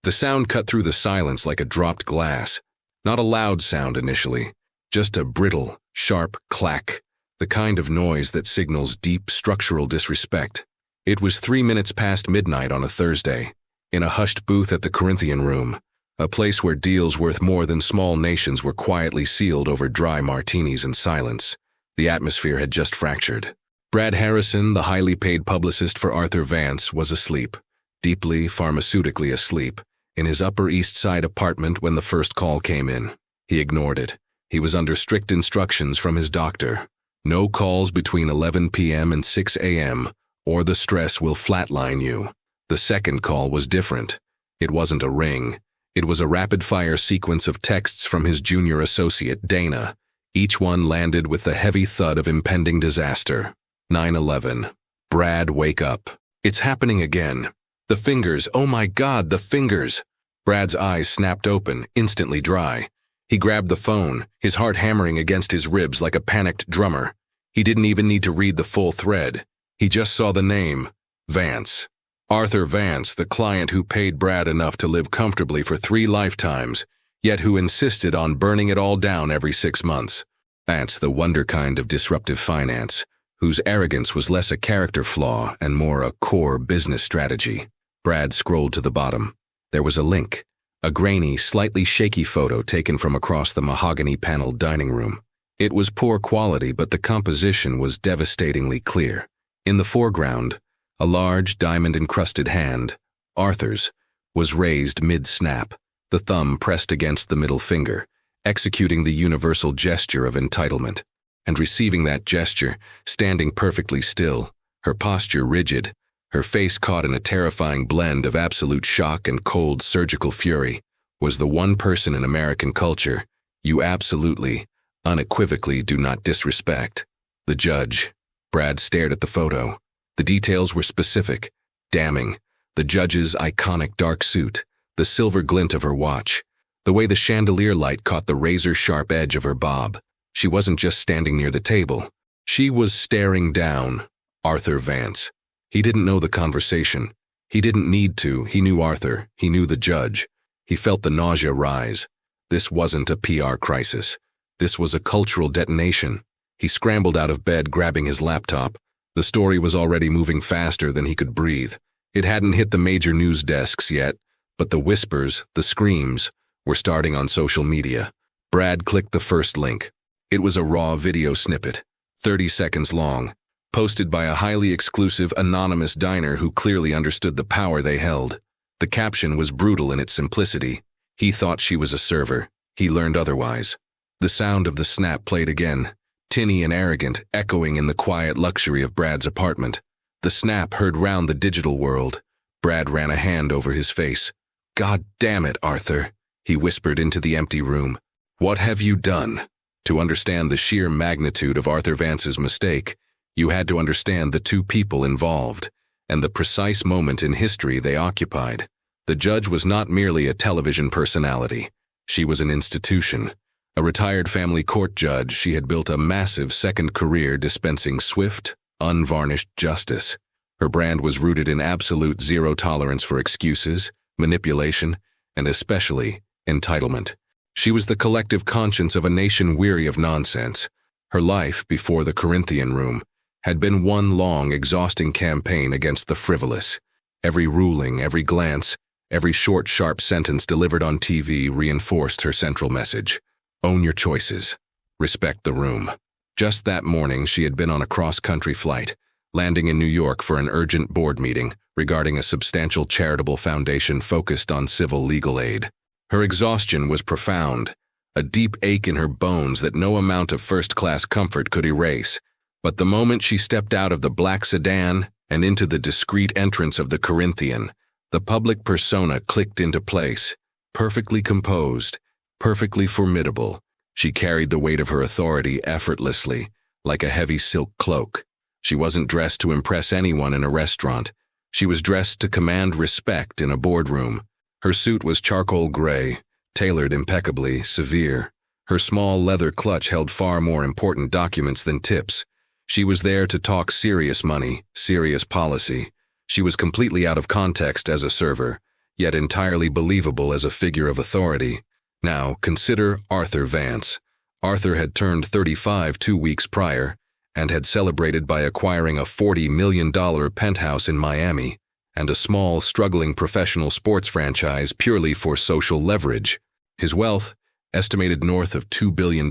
The sound cut through the silence like a dropped glass. Not a loud sound initially, just a brittle, sharp clack, the kind of noise that signals deep structural disrespect. It was 3 minutes past midnight on a Thursday, in a hushed booth at the Corinthian Room, a place where deals worth more than small nations were quietly sealed over dry martinis and silence. The atmosphere had just fractured. Brad Harrison, the highly paid publicist for Arthur Vance, was asleep, deeply, pharmaceutically asleep, in his Upper East Side apartment when the first call came in. He ignored it. He was under strict instructions from his doctor. No calls between 11 p.m. and 6 a.m., or the stress will flatline you. The second call was different. It wasn't a ring. It was a rapid-fire sequence of texts from his junior associate, Dana. Each one landed with the heavy thud of impending disaster. 9/11. Brad, wake up. It's happening again. The fingers, oh my God, the fingers. Brad's eyes snapped open, instantly dry. He grabbed the phone, his heart hammering against his ribs like a panicked drummer. He didn't even need to read the full thread. He just saw the name, Vance. Arthur Vance, the client who paid Brad enough to live comfortably for 3 lifetimes, yet who insisted on burning it all down every 6 months. Vance, the wonder kind of disruptive finance, whose arrogance was less a character flaw and more a core business strategy. Brad scrolled to the bottom. There was a link, a grainy, slightly shaky photo taken from across the mahogany-paneled dining room. It was poor quality, but the composition was devastatingly clear. In the foreground, a large, diamond-encrusted hand, Arthur's, was raised mid-snap, the thumb pressed against the middle finger, executing the universal gesture of entitlement. And receiving that gesture, standing perfectly still, her posture rigid, her face caught in a terrifying blend of absolute shock and cold surgical fury, was the one person in American culture you absolutely, unequivocally do not disrespect. The judge. Brad stared at the photo. The details were specific, damning. The judge's iconic dark suit, the silver glint of her watch, the way the chandelier light caught the razor-sharp edge of her bob. She wasn't just standing near the table. She was staring down Arthur Vance. He didn't know the conversation. He didn't need to. He knew Arthur. He knew the judge. He felt the nausea rise. This wasn't a PR crisis. This was a cultural detonation. He scrambled out of bed, grabbing his laptop. The story was already moving faster than he could breathe. It hadn't hit the major news desks yet, but the whispers, the screams, were starting on social media. Brad clicked the first link. It was a raw video snippet, 30 seconds long, posted by a highly exclusive anonymous diner who clearly understood the power they held. The caption was brutal in its simplicity. He thought she was a server. He learned otherwise. The sound of the snap played again, tinny and arrogant, echoing in the quiet luxury of Brad's apartment. The snap heard round the digital world. Brad ran a hand over his face. "God damn it, Arthur," he whispered into the empty room. "What have you done?" To understand the sheer magnitude of Arthur Vance's mistake, you had to understand the two people involved, and the precise moment in history they occupied. The judge was not merely a television personality. She was an institution. A retired family court judge, she had built a massive second career dispensing swift, unvarnished justice. Her brand was rooted in absolute zero tolerance for excuses, manipulation, and especially entitlement. She was the collective conscience of a nation weary of nonsense. Her life, before the Corinthian Room, had been one long, exhausting campaign against the frivolous. Every ruling, every glance, every short, sharp sentence delivered on TV reinforced her central message. Own your choices. Respect the room. Just that morning, she had been on a cross-country flight, landing in New York for an urgent board meeting regarding a substantial charitable foundation focused on civil legal aid. Her exhaustion was profound, a deep ache in her bones that no amount of first-class comfort could erase. But the moment she stepped out of the black sedan and into the discreet entrance of the Corinthian, the public persona clicked into place, perfectly composed, perfectly formidable. She carried the weight of her authority effortlessly, like a heavy silk cloak. She wasn't dressed to impress anyone in a restaurant. She was dressed to command respect in a boardroom. Her suit was charcoal gray, tailored impeccably, severe. Her small leather clutch held far more important documents than tips. She was there to talk serious money, serious policy. She was completely out of context as a server, yet entirely believable as a figure of authority. Now, consider Arthur Vance. Arthur had turned 35 2 weeks prior and had celebrated by acquiring a $40 million penthouse in Miami and a small, struggling professional sports franchise purely for social leverage. His wealth, estimated north of $2 billion,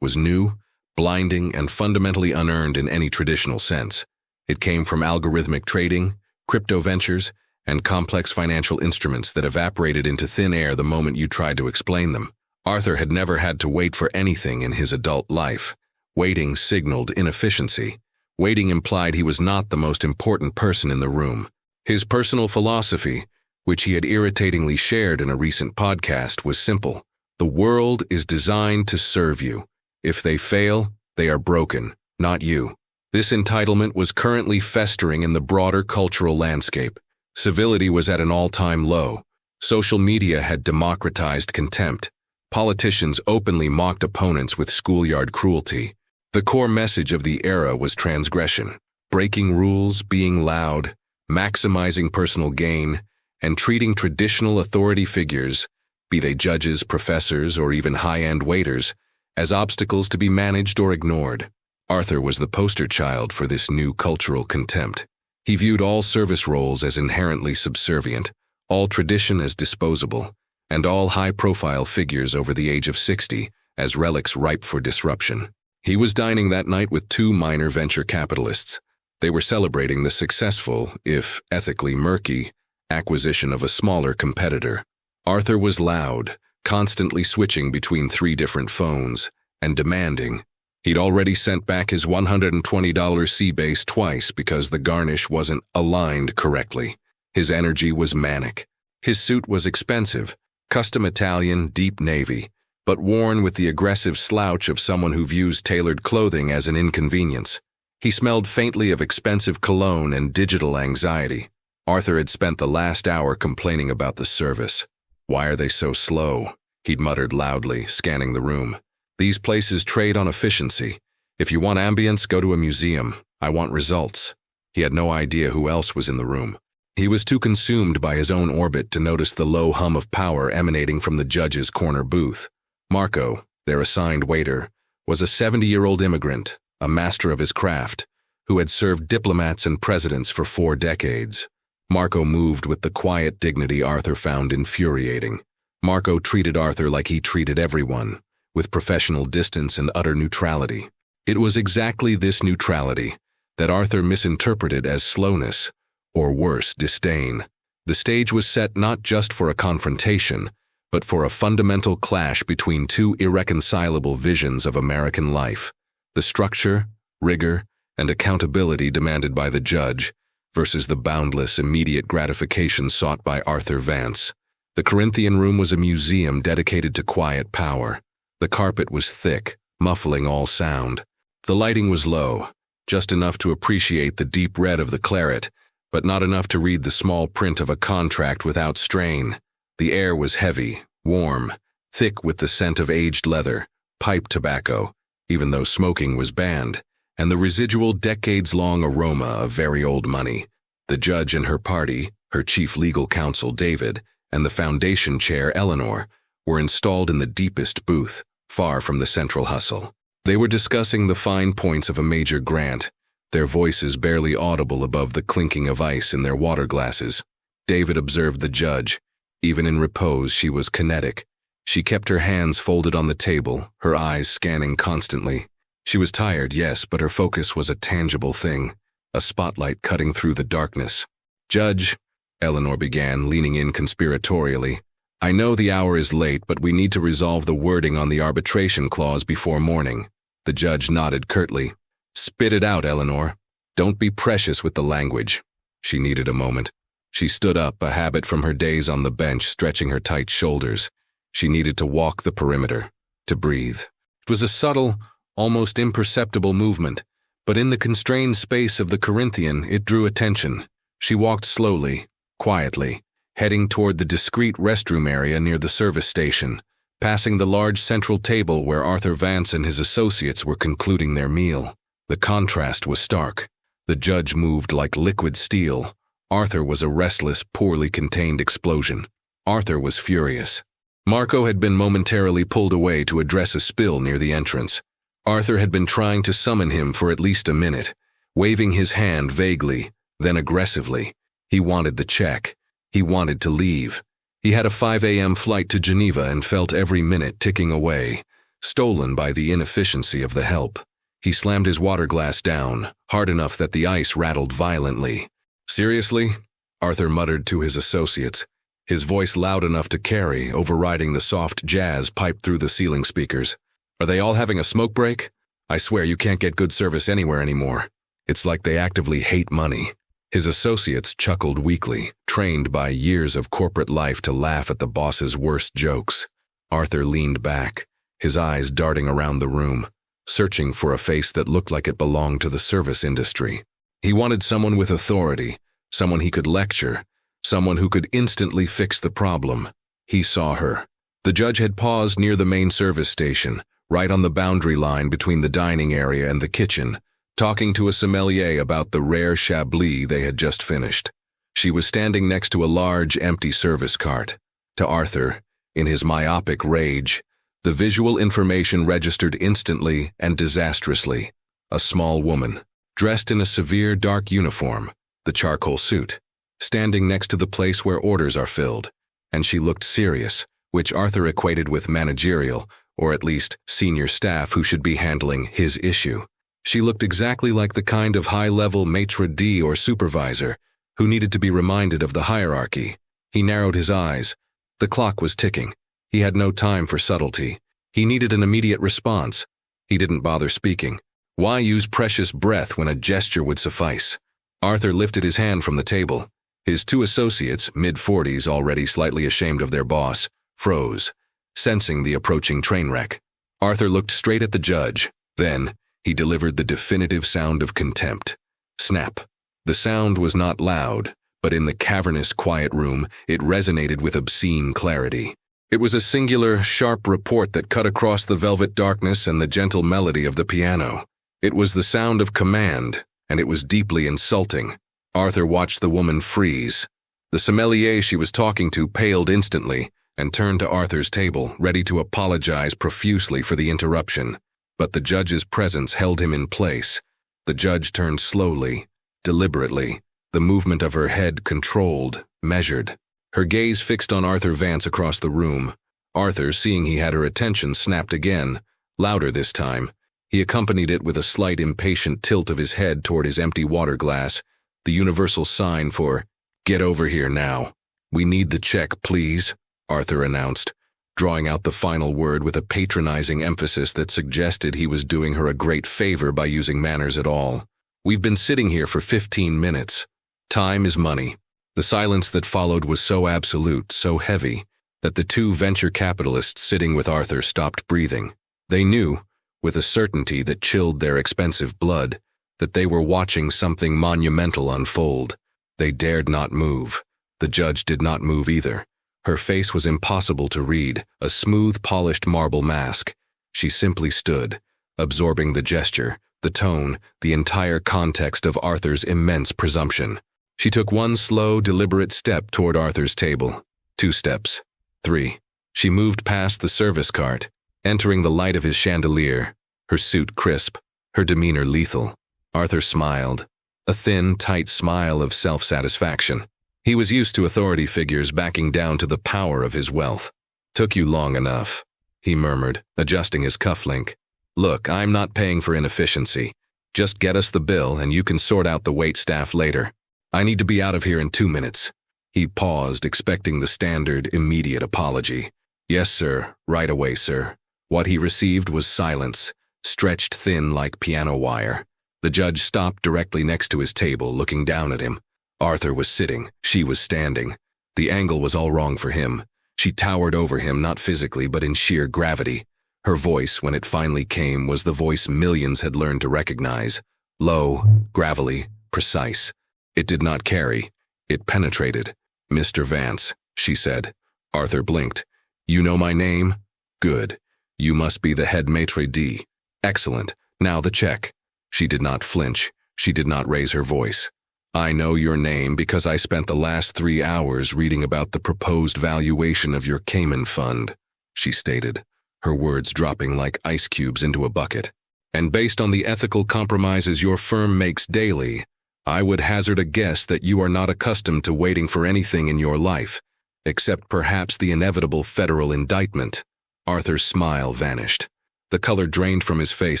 was new, blinding, and fundamentally unearned in any traditional sense. It came from algorithmic trading, crypto ventures, and complex financial instruments that evaporated into thin air the moment you tried to explain them. Arthur had never had to wait for anything in his adult life. Waiting signaled inefficiency. Waiting implied he was not the most important person in the room. His personal philosophy, which he had irritatingly shared in a recent podcast, was simple. The world is designed to serve you. If they fail, they are broken, not you. This entitlement was currently festering in the broader cultural landscape. Civility was at an all-time low. Social media had democratized contempt. Politicians openly mocked opponents with schoolyard cruelty. The core message of the era was transgression, breaking rules, being loud, maximizing personal gain, and treating traditional authority figures, be they judges, professors, or even high-end waiters, as obstacles to be managed or ignored. Arthur was the poster child for this new cultural contempt. He viewed all service roles as inherently subservient, all tradition as disposable, and all high-profile figures over the age of 60 as relics ripe for disruption. He was dining that night with two minor venture capitalists. They were celebrating the successful, if ethically murky, acquisition of a smaller competitor. Arthur was loud, constantly switching between 3 different phones, and demanding. He'd already sent back his $120 C-base twice because the garnish wasn't aligned correctly. His energy was manic. His suit was expensive, custom Italian, deep navy, but worn with the aggressive slouch of someone who views tailored clothing as an inconvenience. He smelled faintly of expensive cologne and digital anxiety. Arthur had spent the last hour complaining about the service. "Why are they so slow?" he'd muttered loudly, scanning the room. "These places trade on efficiency. If you want ambience, go to a museum. I want results." He had no idea who else was in the room. He was too consumed by his own orbit to notice the low hum of power emanating from the judge's corner booth. Marco, their assigned waiter, was a 70-year-old immigrant, a master of his craft, who had served diplomats and presidents for 4 decades. Marco moved with the quiet dignity Arthur found infuriating. Marco treated Arthur like he treated everyone, with professional distance and utter neutrality. It was exactly this neutrality that Arthur misinterpreted as slowness, or worse, disdain. The stage was set not just for a confrontation, but for a fundamental clash between 2 irreconcilable visions of American life: the structure, rigor, and accountability demanded by the judge versus the boundless, immediate gratification sought by Arthur Vance. The Corinthian room was a museum dedicated to quiet power. The carpet was thick, muffling all sound. The lighting was low, just enough to appreciate the deep red of the claret, but not enough to read the small print of a contract without strain. The air was heavy, warm, thick with the scent of aged leather, pipe tobacco, even though smoking was banned, and the residual decades-long aroma of very old money. The judge and her party, her chief legal counsel David, and the foundation chair Eleanor, were installed in the deepest booth, far from the central hustle. They were discussing the fine points of a major grant, their voices barely audible above the clinking of ice in their water glasses. David observed the judge. Even in repose, she was kinetic. She kept her hands folded on the table, her eyes scanning constantly. She was tired, yes, but her focus was a tangible thing, a spotlight cutting through the darkness. "Judge," Eleanor began, leaning in conspiratorially, "I know the hour is late, but we need to resolve the wording on the arbitration clause before morning." The judge nodded curtly. "Spit it out, Eleanor. Don't be precious with the language." She needed a moment. She stood up, a habit from her days on the bench, stretching her tight shoulders. She needed to walk the perimeter, to breathe. It was a subtle, almost imperceptible movement, but in the constrained space of the Corinthian, it drew attention. She walked slowly, quietly, heading toward the discreet restroom area near the service station, passing the large central table where Arthur Vance and his associates were concluding their meal. The contrast was stark. The judge moved like liquid steel. Arthur was a restless, poorly contained explosion. Arthur was furious. Marco had been momentarily pulled away to address a spill near the entrance. Arthur had been trying to summon him for at least a minute, waving his hand vaguely, then aggressively. He wanted the check. He wanted to leave. He had a 5 a.m. flight to Geneva and felt every minute ticking away, stolen by the inefficiency of the help. He slammed his water glass down, hard enough that the ice rattled violently. "Seriously?" Arthur muttered to his associates, his voice loud enough to carry, overriding the soft jazz piped through the ceiling speakers. "Are they all having a smoke break? I swear you can't get good service anywhere anymore. It's like they actively hate money." His associates chuckled weakly, trained by years of corporate life to laugh at the boss's worst jokes. Arthur leaned back, his eyes darting around the room, searching for a face that looked like it belonged to the service industry. He wanted someone with authority, someone he could lecture, someone who could instantly fix the problem. He saw her. The judge had paused near the main service station, right on the boundary line between the dining area and the kitchen, talking to a sommelier about the rare Chablis they had just finished. She was standing next to a large, empty service cart. To Arthur, in his myopic rage, the visual information registered instantly and disastrously. A small woman, dressed in a severe dark uniform, the charcoal suit, standing next to the place where orders are filled, and she looked serious, which Arthur equated with managerial, or at least senior staff who should be handling his issue. She looked exactly like the kind of high-level maitre d' or supervisor who needed to be reminded of the hierarchy. He narrowed his eyes. The clock was ticking. He had no time for subtlety. He needed an immediate response. He didn't bother speaking. Why use precious breath when a gesture would suffice? Arthur lifted his hand from the table. His two associates, mid-40s, already slightly ashamed of their boss, froze, sensing the approaching train wreck. Arthur looked straight at the judge. Then, he delivered the definitive sound of contempt. Snap. The sound was not loud, but in the cavernous, quiet room, it resonated with obscene clarity. It was a singular, sharp report that cut across the velvet darkness and the gentle melody of the piano. It was the sound of command, and it was deeply insulting. Arthur watched the woman freeze. The sommelier she was talking to paled instantly and turned to Arthur's table, ready to apologize profusely for the interruption. But the judge's presence held him in place. The judge turned slowly, deliberately, the movement of her head controlled, measured. Her gaze fixed on Arthur Vance across the room. Arthur, seeing he had her attention, snapped again, louder this time. He accompanied it with a slight impatient tilt of his head toward his empty water glass, the universal sign for, "Get over here now." "We need the check, please," Arthur announced, drawing out the final word with a patronizing emphasis that suggested he was doing her a great favor by using manners at all. "We've been sitting here for 15 minutes. Time is money." The silence that followed was so absolute, so heavy, that the two venture capitalists sitting with Arthur stopped breathing. They knew, with a certainty that chilled their expensive blood, that they were watching something monumental unfold. They dared not move. The judge did not move either. Her face was impossible to read, a smooth, polished marble mask. She simply stood, absorbing the gesture, the tone, the entire context of Arthur's immense presumption. She took one slow, deliberate step toward Arthur's table. 2 steps. 3. She moved past the service cart, entering the light of his chandelier, her suit crisp, her demeanor lethal. Arthur smiled, a thin, tight smile of self-satisfaction. He was used to authority figures backing down to the power of his wealth. "Took you long enough," he murmured, adjusting his cufflink. "Look, I'm not paying for inefficiency. Just get us the bill and you can sort out the wait staff later. I need to be out of here in 2 minutes." He paused, expecting the standard, immediate apology. "Yes, sir. Right away, sir." What he received was silence, stretched thin like piano wire. The judge stopped directly next to his table, looking down at him. Arthur was sitting, she was standing. The angle was all wrong for him. She towered over him, not physically, but in sheer gravity. Her voice, when it finally came, was the voice millions had learned to recognize. Low, gravelly, precise. It did not carry. It penetrated. "Mr. Vance," she said. Arthur blinked. "You know my name? Good. You must be the head maitre d'. Excellent. Now the check." She did not flinch. She did not raise her voice. I know your name because I spent the last 3 hours reading about the proposed valuation of your Cayman fund, she stated, her words dropping like ice cubes into a bucket. And based on the ethical compromises your firm makes daily, I would hazard a guess that you are not accustomed to waiting for anything in your life, except perhaps the inevitable federal indictment. Arthur's smile vanished. The color drained from his face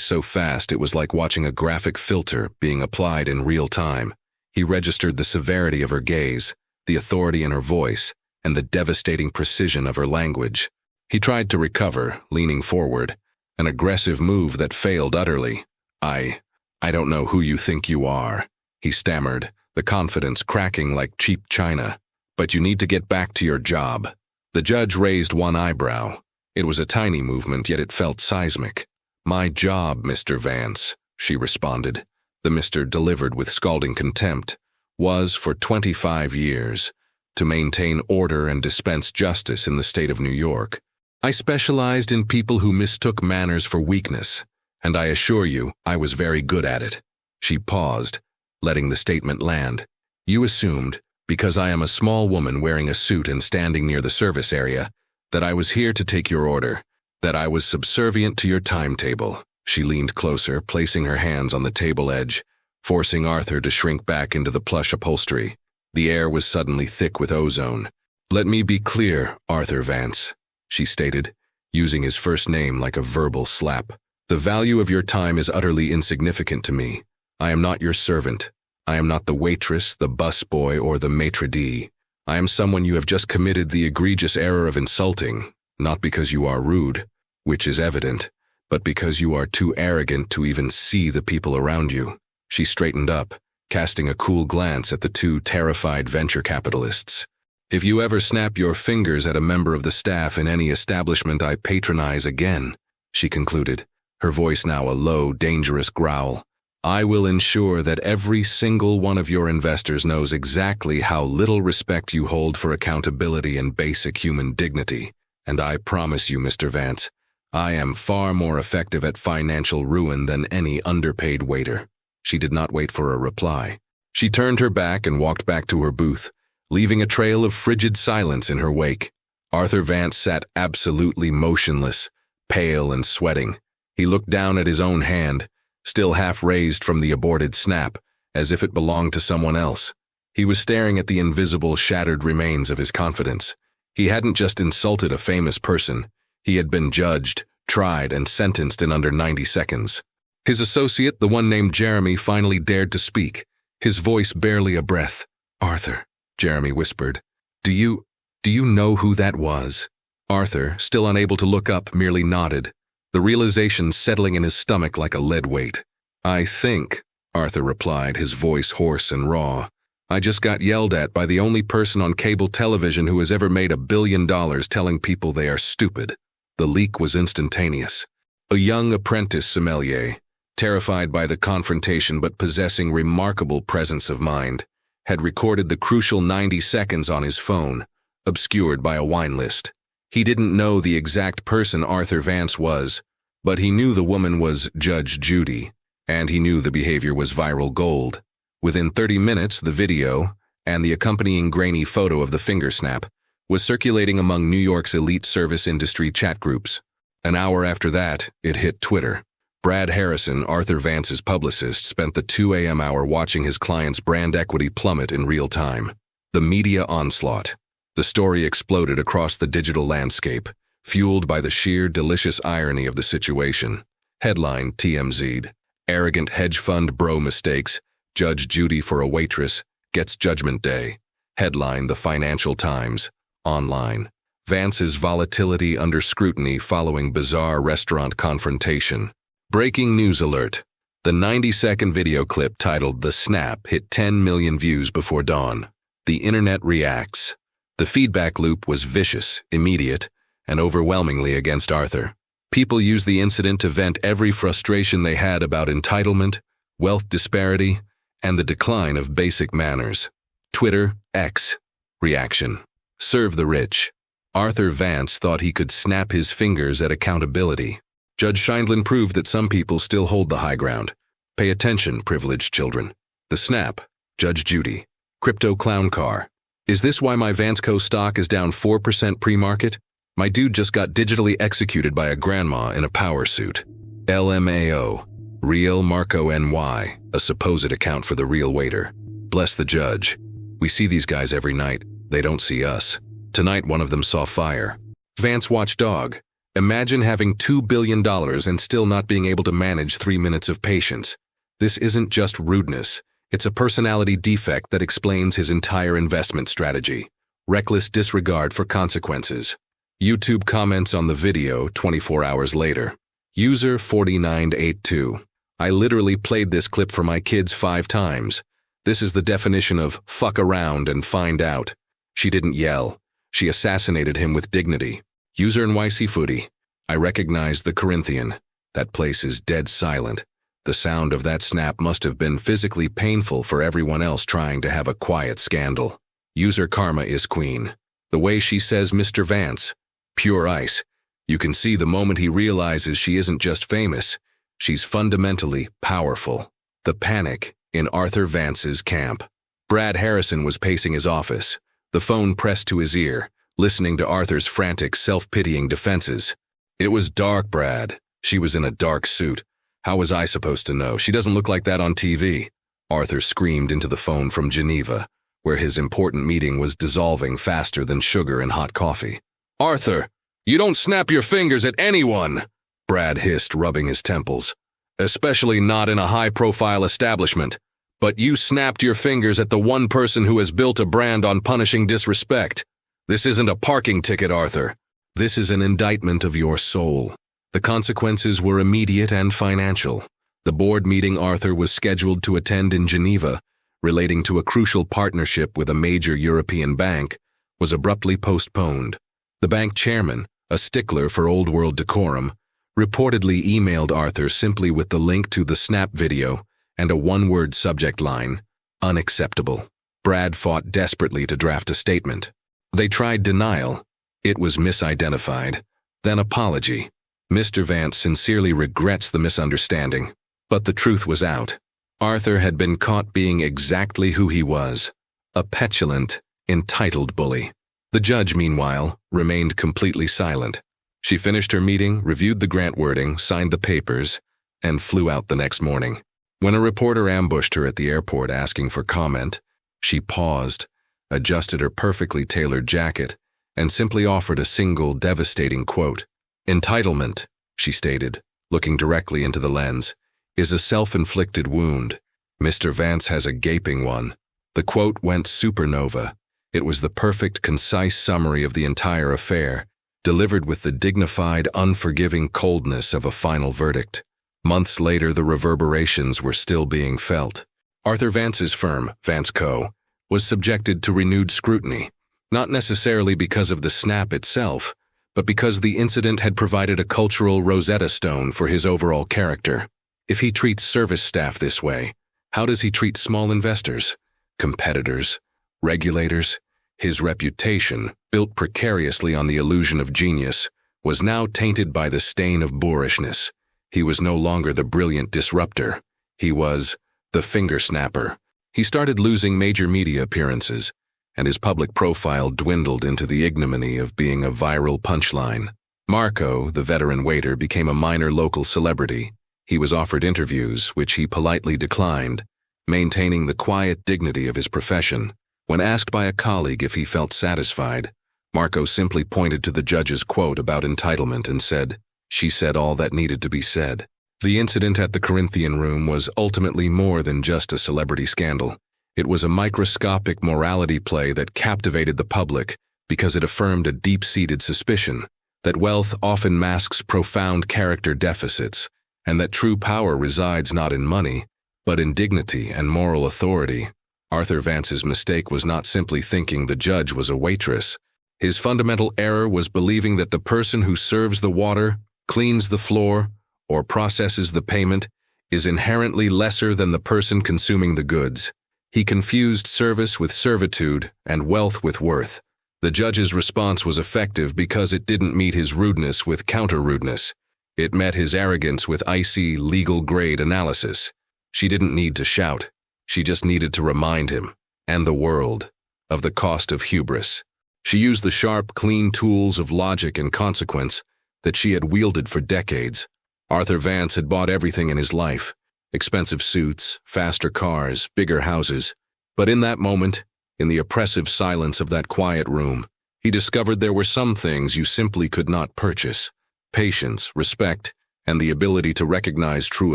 so fast it was like watching a graphic filter being applied in real time. He registered the severity of her gaze, the authority in her voice, and the devastating precision of her language. He tried to recover, leaning forward, an aggressive move that failed utterly. I don't know who you think you are, he stammered, the confidence cracking like cheap china. But you need to get back to your job. The judge raised one eyebrow. It was a tiny movement, yet it felt seismic. My job, Mr. Vance, she responded. The Mr. delivered with scalding contempt, was, for 25 years, to maintain order and dispense justice in the state of New York. I specialized in people who mistook manners for weakness, and I assure you, I was very good at it. She paused, letting the statement land. You assumed, because I am a small woman wearing a suit and standing near the service area, that I was here to take your order, that I was subservient to your timetable. She leaned closer, placing her hands on the table edge, forcing Arthur to shrink back into the plush upholstery. The air was suddenly thick with ozone. Let me be clear, Arthur Vance, she stated, using his first name like a verbal slap. The value of your time is utterly insignificant to me. I am not your servant. I am not the waitress, the busboy, or the maitre d'. I am someone you have just committed the egregious error of insulting, not because you are rude, which is evident, but because you are too arrogant to even see the people around you. She straightened up, casting a cool glance at the two terrified venture capitalists. If you ever snap your fingers at a member of the staff in any establishment I patronize again, she concluded, her voice now a low, dangerous growl, I will ensure that every single one of your investors knows exactly how little respect you hold for accountability and basic human dignity. And I promise you, Mr. Vance, I am far more effective at financial ruin than any underpaid waiter. She did not wait for a reply. She turned her back and walked back to her booth, leaving a trail of frigid silence in her wake. Arthur Vance sat absolutely motionless, pale and sweating. He looked down at his own hand, still half raised from the aborted snap, as if it belonged to someone else. He was staring at the invisible, shattered remains of his confidence. He hadn't just insulted a famous person. He had been judged, tried, and sentenced in under 90 seconds. His associate, the one named Jeremy, finally dared to speak, his voice barely a breath. Arthur, Jeremy whispered, do you know who that was? Arthur, still unable to look up, merely nodded, the realization settling in his stomach like a lead weight. I think, Arthur replied, his voice hoarse and raw, I just got yelled at by the only person on cable television who has ever made $1 billion telling people they are stupid. The leak was instantaneous. A young apprentice sommelier, terrified by the confrontation but possessing remarkable presence of mind, had recorded the crucial 90 seconds on his phone, obscured by a wine list. He didn't know the exact person Arthur Vance was, but he knew the woman was Judge Judy, and he knew the behavior was viral gold. Within 30 minutes, the video, and the accompanying grainy photo of the finger snap, was circulating among New York's elite service industry chat groups. An hour after that, it hit Twitter. Brad Harrison, Arthur Vance's publicist, spent the 2 a.m. hour watching his client's brand equity plummet in real time. The media onslaught. The story exploded across the digital landscape, fueled by the sheer delicious irony of the situation. Headline TMZ'd. Arrogant hedge fund bro mistakes. Judge Judy for a waitress gets Judgment Day. Headline The Financial Times. Online. Vance's volatility under scrutiny following bizarre restaurant confrontation. Breaking news alert. The 90-second video clip titled The Snap hit 10 million views before dawn. The internet reacts. The feedback loop was vicious, immediate, and overwhelmingly against Arthur. People used the incident to vent every frustration they had about entitlement, wealth disparity, and the decline of basic manners. Twitter, X. Reaction. Serve the rich. Arthur Vance thought he could snap his fingers at accountability. Judge Sheindlin proved that some people still hold the high ground. Pay attention, privileged children. The snap, Judge Judy. Crypto clown car. Is this why my Vansco stock is down 4% pre-market? My dude just got digitally executed by a grandma in a power suit. LMAO. Real Marco NY, a supposed account for the real waiter. Bless the judge. We see these guys every night. They don't see us. Tonight, one of them saw fire. Vance watchdog. Imagine having $2 billion and still not being able to manage 3 minutes of patience. This isn't just rudeness. It's a personality defect that explains his entire investment strategy. Reckless disregard for consequences. YouTube comments on the video 24 hours later. User 4982. I literally played this clip for my kids 5 times. This is the definition of fuck around and find out. She didn't yell. She assassinated him with dignity. User NYC Foodie. I recognized the Corinthian. That place is dead silent. The sound of that snap must have been physically painful for everyone else trying to have a quiet scandal. User Karma is queen. The way she says Mr. Vance. Pure ice. You can see the moment he realizes she isn't just famous. She's fundamentally powerful. The panic in Arthur Vance's camp. Brad Harrison was pacing his office, the phone pressed to his ear, listening to Arthur's frantic, self-pitying defenses. It was dark, Brad. She was in a dark suit. How was I supposed to know? She doesn't look like that on TV. Arthur screamed into the phone from Geneva, where his important meeting was dissolving faster than sugar in hot coffee. Arthur, you don't snap your fingers at anyone, Brad hissed, rubbing his temples. Especially not in a high-profile establishment. But you snapped your fingers at the one person who has built a brand on punishing disrespect. This isn't a parking ticket, Arthur. This is an indictment of your soul. The consequences were immediate and financial. The board meeting Arthur was scheduled to attend in Geneva, relating to a crucial partnership with a major European bank, was abruptly postponed. The bank chairman, a stickler for old-world decorum, reportedly emailed Arthur simply with the link to the snap video and a one-word subject line, unacceptable. Brad fought desperately to draft a statement. They tried denial. It was misidentified. Then apology. Mr. Vance sincerely regrets the misunderstanding. But the truth was out. Arthur had been caught being exactly who he was, a petulant, entitled bully. The judge, meanwhile, remained completely silent. She finished her meeting, reviewed the grant wording, signed the papers, and flew out the next morning. When a reporter ambushed her at the airport asking for comment, she paused, adjusted her perfectly tailored jacket, and simply offered a single devastating quote. Entitlement, she stated, looking directly into the lens, is a self-inflicted wound. Mr. Vance has a gaping one. The quote went supernova. It was the perfect, concise summary of the entire affair, delivered with the dignified, unforgiving coldness of a final verdict. Months later, the reverberations were still being felt. Arthur Vance's firm, Vance Co., was subjected to renewed scrutiny, not necessarily because of the snap itself, but because the incident had provided a cultural Rosetta Stone for his overall character. If he treats service staff this way, how does he treat small investors, competitors, regulators? His reputation, built precariously on the illusion of genius, was now tainted by the stain of boorishness. He was no longer the brilliant disruptor. He was the finger snapper. He started losing major media appearances, and his public profile dwindled into the ignominy of being a viral punchline. Marco, the veteran waiter, became a minor local celebrity. He was offered interviews, which he politely declined, maintaining the quiet dignity of his profession. When asked by a colleague if he felt satisfied, Marco simply pointed to the judge's quote about entitlement and said, "She said all that needed to be said." The incident at the Corinthian Room was ultimately more than just a celebrity scandal. It was a microscopic morality play that captivated the public because it affirmed a deep-seated suspicion that wealth often masks profound character deficits, and that true power resides not in money, but in dignity and moral authority. Arthur Vance's mistake was not simply thinking the judge was a waitress. His fundamental error was believing that the person who serves the water, cleans the floor, or processes the payment is inherently lesser than the person consuming the goods. He confused service with servitude and wealth with worth. The judge's response was effective because it didn't meet his rudeness with counter-rudeness. It met his arrogance with icy, legal-grade analysis. She didn't need to shout. She just needed to remind him, and the world, of the cost of hubris. She used the sharp, clean tools of logic and consequence that she had wielded for decades. Arthur Vance had bought everything in his life: expensive suits, faster cars, bigger houses. But in that moment, in the oppressive silence of that quiet room, he discovered there were some things you simply could not purchase: patience, respect, and the ability to recognize true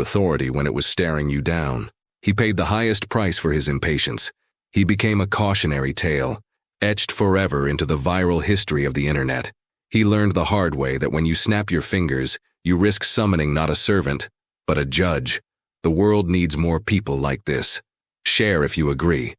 authority when it was staring you down. He paid the highest price for his impatience. He became a cautionary tale, etched forever into the viral history of the internet. He learned the hard way that when you snap your fingers, you risk summoning not a servant, but a judge. The world needs more people like this. Share if you agree.